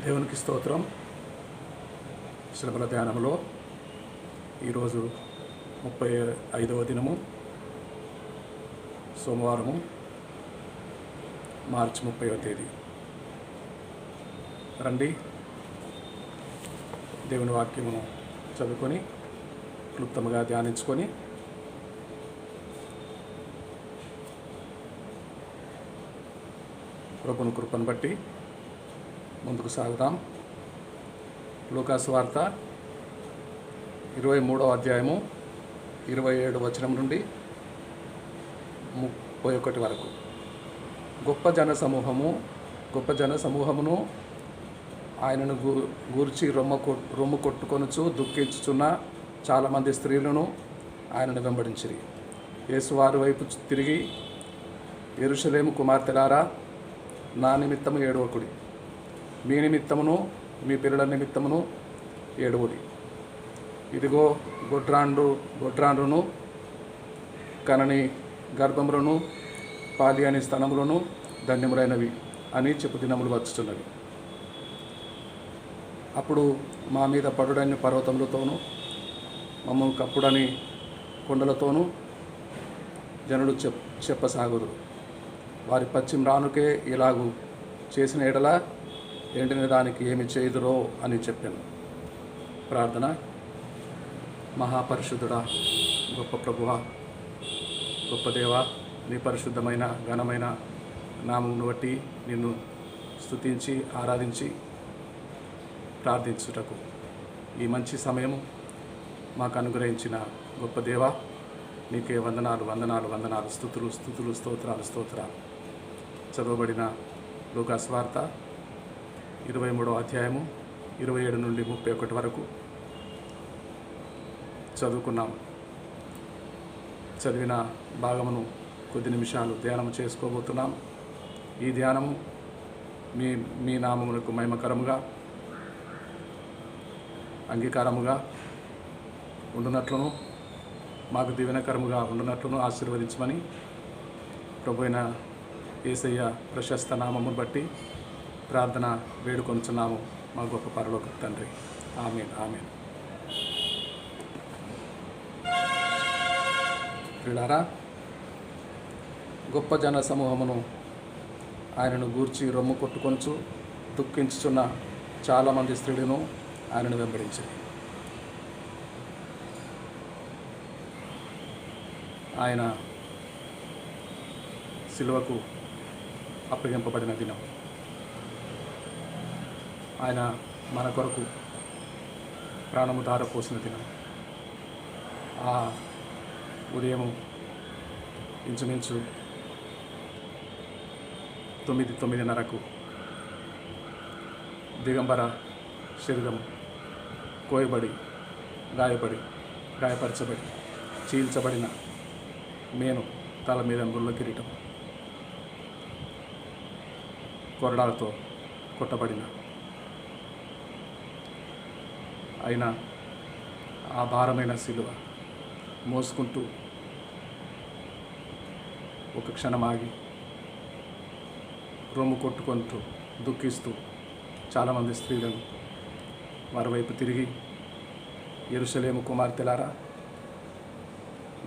దేవునికి స్తోత్రం. శ్రమల ధ్యానంలో ఈరోజు 35వ దినము, సోమవారము, మార్చి 30వ తేదీ. రండి, దేవుని వాక్యమును చదువుకొని క్లుప్తంగా ధ్యానించుకొని ప్రభుని కృపను బట్టి ముందుకు సాగుదాం. లూకాసు వార్త 23వ అధ్యాయము 27 వచనం నుండి 31 వరకు. గొప్ప జన సమూహమును ఆయనను గూర్చి రొమ్ము కొట్టుకొనుచు దుఃఖించుచున్న చాలామంది స్త్రీలను ఆయనను వెంబడించిరి. యేసువారి వైపు తిరిగి, యెరూషలేము కుమార్తెలారా, నా నిమిత్తము ఏడవకుడి, మీ నిమిత్తమును మీ పిల్లల నిమిత్తమును ఏడవుడి. ఇదిగో గొడ్రాండ్రును కనని గర్భములను పాలి అని స్తనములను ధన్యములైనవి అని చెప్పు దినములు వచ్చుచున్నవి. అప్పుడు మా మీద పడుడని పర్వతములతోనూ మమ్మల్ని కప్పుడని కొండలతోనూ జనులు చెప్పసాగురు. వారి పశ్చిమ రానుకే ఇలాగూ చేసిన ఎడల ఎండిన దానికి ఏమి చేయుదురో అని చెప్పాను. ప్రార్థన. మహాపరిశుద్ధుడా, గొప్ప ప్రభువా, గొప్ప దేవా, నీ పరిశుద్ధమైన ఘనమైన నామమును బట్టి నిన్ను స్తుతించి ఆరాధించి ప్రార్థించుటకు ఈ మంచి సమయము మాకు అనుగ్రహించిన గొప్ప దేవా, నీకే వందనాలు. స్తుతులు స్తోత్రాలు. చదవబడిన లూకాసు వార్త 23వ అధ్యాయము 27 నుండి 31 వరకు చదువుకున్నాము. చదివిన భాగమును కొద్ది నిమిషాలు ధ్యానం చేసుకోబోతున్నాం. ఈ ధ్యానము మీ నామమునకు మహిమకరముగా, అంగీకారముగా ఉండునట్లును, మాకు దీవెనకరముగా ఉండునట్లును ఆశీర్వదించమని ప్రభువైన యేసయ్య ప్రశస్త నామమును బట్టి ప్రార్థన వేడుకొనుచున్నాము మా గొప్ప పరలోక తండ్రి. ఆమేన్. ప్రియులారా, గొప్ప జన సమూహమును ఆయనను గూర్చి రొమ్ము కొట్టుకొంచు దుఃఖించుచున్న చాలామంది స్త్రీలను ఆయనను వెంబడించింది. ఆయన సిలువకు అప్పగింపబడిన దినం, ఆయన మన కొరకు ప్రాణము ధారపోసిన దినం. ఆ ఉదయము ఇంచుమించు 9:30 దిగంబర శరీరం కోయబడి గాయపరచబడి చీల్చబడిన మేను తల మీద ముళ్ళ కిరీటం, కొరడాలతో కొట్టబడిన అయినా ఆ భారమైన సిలువ మోసుకుంటూ ఒక క్షణం ఆగి రొమ్ము కొట్టుకుంటూ దుఃఖిస్తూ చాలామంది స్త్రీలను వారి వైపు తిరిగి, యెరూషలేము కుమార్తెలారా,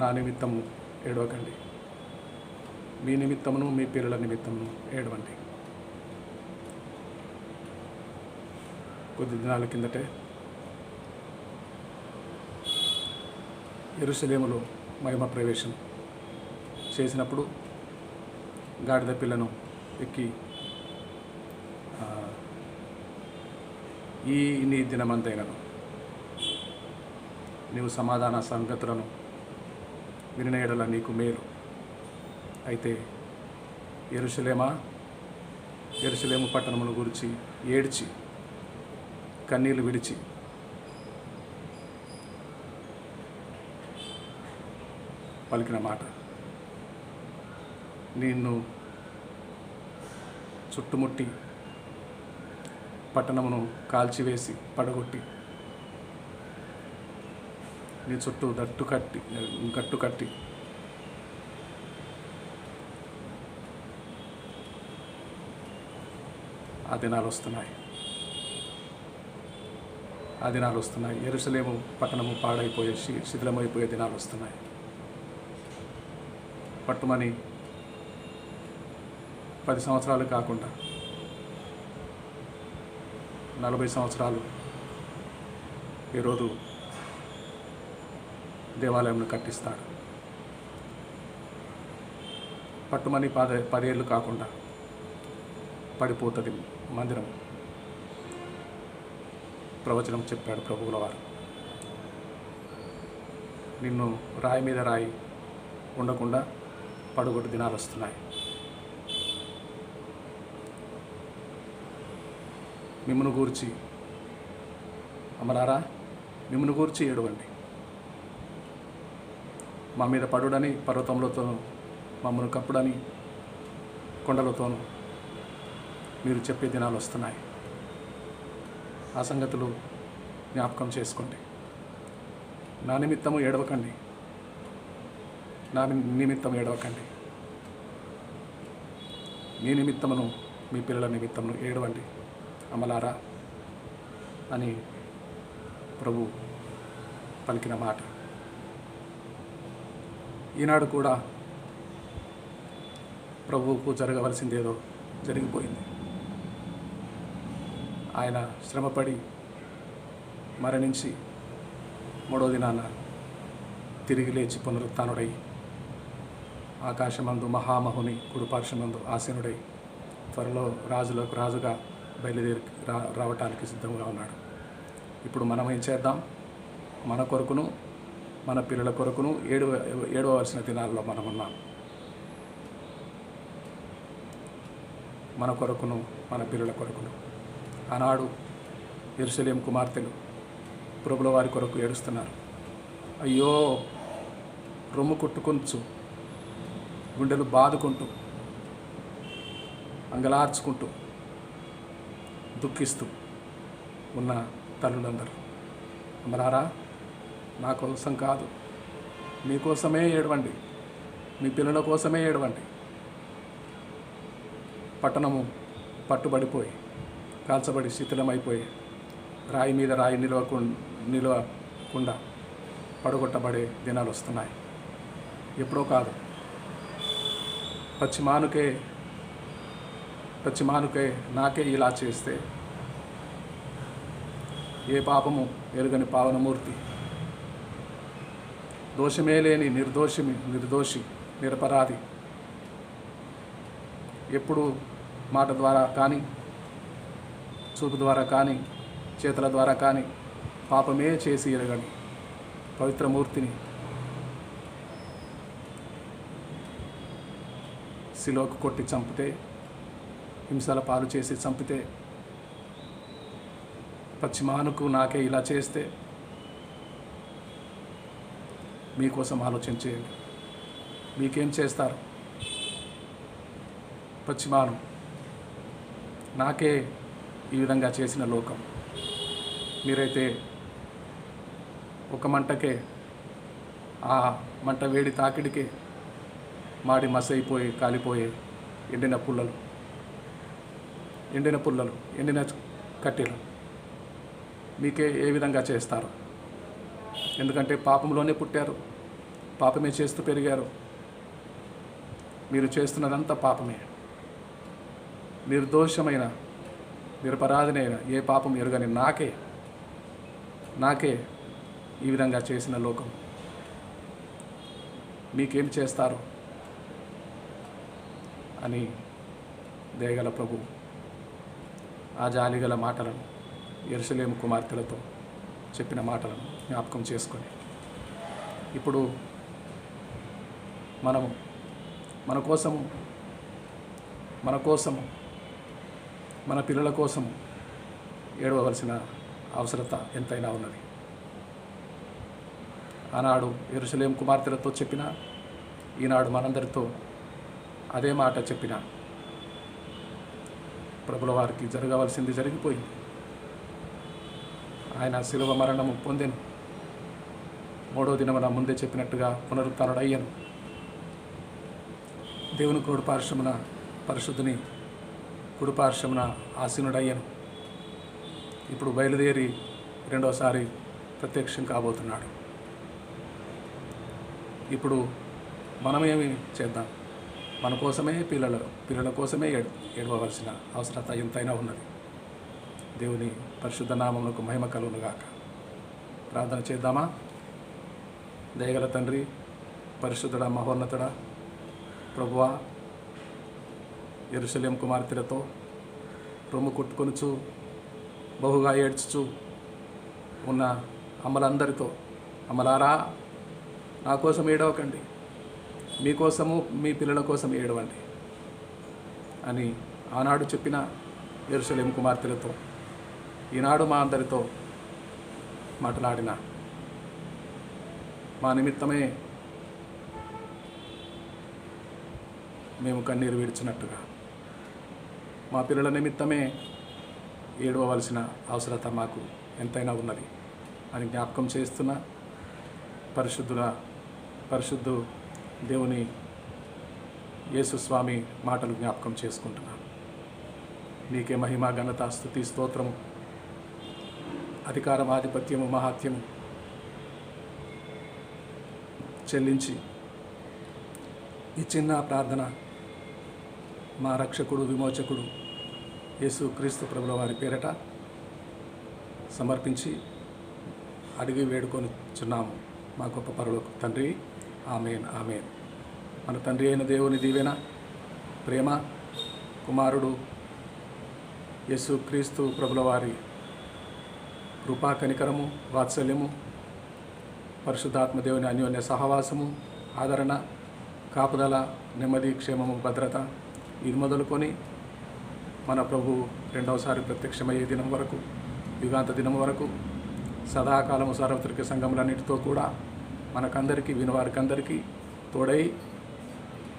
నా నిమిత్తము ఏడవకండి, మీ నిమిత్తమును మీ పిల్లల నిమిత్తమును ఏడవండి. కొద్ది దినాల కిందటే యెరూషలేములో మహిమ ప్రవేశం చేసినప్పుడు గాడిద పిల్లను ఎక్కి నీ దినమంతైనను నీవు సమాధాన సంగతులను వినిన యెడల నీకు మేలు. అయితే యెరూషలేము పట్టణమును గురించి ఏడ్చి కన్నీళ్లు విడిచి పలికిన మాట, నిన్ను చుట్టుముట్టి పట్టణమును కాల్చివేసి పడగొట్టి నీ చుట్టూ గట్టు కట్టి ఆ దినాలు వస్తున్నాయి. ఆ దినాలు వస్తున్నాయి. యెరూషలేము పట్టణము పాడైపోయే శిథిలమైపోయే దినాలు వస్తున్నాయి. పట్టుమని 10 సంవత్సరాలు కాకుండా 40 సంవత్సరాలు ఈరోజు దేవాలయంను కట్టిస్తాడు. పట్టుమని 10 ఏళ్ళు కాకుండా పడిపోతుంది మందిరం. ప్రవచనం చెప్పాడు ప్రభువుల వారు. నిన్ను రాయి మీద రాయి ఉండకుండా పడుగొట్టు దినాలు వస్తున్నాయి. మిమ్మును గూర్చి అమలారా, మిమ్మును గూర్చి ఏడవండి. మా మీద పడుడని పర్వతములతోనూ మమ్మను కప్పుడని కొండలతోనూ మీరు చెప్పే దినాలు వస్తున్నాయి. ఆ సంగతులు జ్ఞాపకం చేసుకోండి. నా నిమిత్తము ఏడవకండి, నా నిమిత్తం ఏడవకండి. మీ నిమిత్తమును మీ పిల్లల నిమిత్తమును ఏడవండి అమలారా అని ప్రభు పలికిన మాట. ఈనాడు కూడా ప్రభువుకు జరగవలసిందేదో జరిగిపోయింది. ఆయన శ్రమపడి మరణించి 3వ దినాన తిరిగి లేచి పునరుత్థానుడై ఆకాశమందు మహామహుని కుడిపార్శ్వమందు ఆసీనుడై త్వరలో రాజులకు రాజుగా బయలుదేరి రావటానికి సిద్ధంగా ఉన్నాడు. ఇప్పుడు మనం ఏం చేద్దాం? మన కొరకును మన పిల్లల కొరకును ఏడవలసిన దినాల్లో మనం ఉన్నాం. మన కొరకును మన పిల్లల కొరకును. ఆనాడు యెరూషలేము కుమార్తెలు ప్రభుల వారి కొరకు ఏడుస్తున్నారు. అయ్యో, రొమ్ము కొట్టుకొంచు, గుండెలు బాదుకుంటూ, అంగలార్చుకుంటూ, దుఃఖిస్తూ ఉన్న తల్లులందరూ, అమలారా, నా కోసం కాదు, మీకోసమే ఏడవండి, మీ పిల్లల కోసమే ఏడవండి. పట్టణము పట్టుబడిపోయి కాల్చబడి శిథిలమైపోయి రాయి మీద రాయి నిలవకుండా పడగొట్టబడే దినాలు వస్తున్నాయి. ఎప్పుడో కాదు, పచ్చిమానుకే నాకే ఇలా చేస్తే ఏ పాపము ఎరుగని పావనమూర్తి, దోషమే లేని నిర్దోషి నిరపరాధి, ఎప్పుడు మాట ద్వారా కానీ, చూపు ద్వారా కానీ, చేతుల ద్వారా కానీ పాపమే చేసి ఎరగని పవిత్రమూర్తిని శిలోకు కొట్టి చంపితే, హింసల పాలు చేసి చంపితే, పశ్చిమానుకు నాకే ఇలా చేస్తే మీకోసం ఆలోచన చేయండి. మీకేం చేస్తారు? పశ్చిమాను నాకే ఈ విధంగా చేసిన లోకం, మీరైతే ఒక మంటకే, ఆ మంట వేడి తాకిడికే మాడి మసైపోయి కాలిపోయే ఎండిన పుల్లలు, ఎండిన కట్టెలు మీకే ఏ విధంగా చేస్తారు? ఎందుకంటే పాపంలోనే పుట్టారు, పాపమే చేస్తూ పెరిగారు. మీరు చేస్తున్నదంతా పాపమే. నిర్దోషమైన నిరపరాధినైన ఏ పాపం ఎరుగని నాకే ఈ విధంగా చేసిన లోకం మీకేం చేస్తారు అని దయగల ప్రభు ఆ జాలిగల మాటలను యెరూషలేము కుమార్తెలతో చెప్పిన మాటలను జ్ఞాపకం చేసుకొని ఇప్పుడు మనము మన కోసము మన పిల్లల కోసము ఏడవలసిన అవసరత ఎంతైనా ఉన్నది. ఆనాడు యెరూషలేము కుమార్తెలతో చెప్పిన, ఈనాడు మనందరితో అదే మాట చెప్పిన ప్రభుల వారికి జరగవలసింది జరిగిపోయింది. ఆయన శిలువ మరణము పొందెను, 3వ దినమున ముందే చెప్పినట్టుగా పునరుత్థానుడయ్యను, దేవుని కుడిపార్శ్వమున పరిశుద్ధుని కుడిపార్శ్వమున ఆసీనుడయ్యను. ఇప్పుడు బయలుదేరి రెండోసారి ప్రత్యక్షం కాబోతున్నాడు. ఇప్పుడు మనమేమి చేద్దాం? మన కోసమే పిల్లల కోసమే ఏడవలసిన అవసరత ఎంతైనా ఉన్నది. దేవుని పరిశుద్ధ నామమునకు మహిమ కలుగునుగాక. ప్రార్థన చేద్దామా? దయగల తండ్రి, పరిశుద్ధుడా, మహోన్నతుడా, ప్రభువా, యెరూషలేము కుమార్తెలతో రొమ్ము కొట్టుకొనుచు బహుగా ఏడ్చుచు ఉన్న అమ్మలందరితో, అమ్మలారా, నా కోసం ఏడవకండి, మీకోసము మీ పిల్లల కోసం ఏడవండి అని ఆనాడు చెప్పిన యెరూషలేము కుమార్తెలతో ఈనాడు మా అందరితో మాట్లాడిన మా నిమిత్తమే మేము కన్నీరు విడిచినట్టుగా మా పిల్లల నిమిత్తమే ఏడవలసిన అవసరత మాకు ఎంతైనా ఉన్నది అని జ్ఞాపకం చేస్తున్న పరిశుద్ధు దేవుని యేసు స్వామి మాటలు జ్ఞాపకం చేసుకుంటున్నాను. నీకే మహిమ, ఘనత, స్తుతి, స్తోత్రము, అధికారం, ఆధిపత్యము, మహాత్యము చెల్లించి ఈ చిన్న ప్రార్థన మా రక్షకుడు, విమోచకుడు యేసు క్రీస్తు ప్రభుల వారి పేరట సమర్పించి అడిగి వేడుకొనిచున్నాము మా గొప్ప పరలోక తండ్రి. ఆమేన్, ఆమేన్. మన తండ్రి అయిన దేవుని దీవెన, ప్రేమ, కుమారుడు యేసు క్రీస్తు ప్రభుల వారి కృపా, కనికరము, వాత్సల్యము, పరిశుద్ధాత్మ దేవుని అన్యోన్య సహవాసము, ఆదరణ, కాపుదల, నెమ్మది, క్షేమము, భద్రత ఇది మొదలుకొని మన ప్రభు రెండవసారి ప్రత్యక్షమయ్యే దినం వరకు, యుగాంత దినం వరకు, సదాకాలము సార్వత్రిక సంఘములన్నిటితో కూడా మనకందరికీ, వినవారికందరికీ తోడై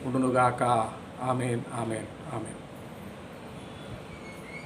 ఉండునుగాక. ఆమేన్, ఆమేన్, ఆమేన్.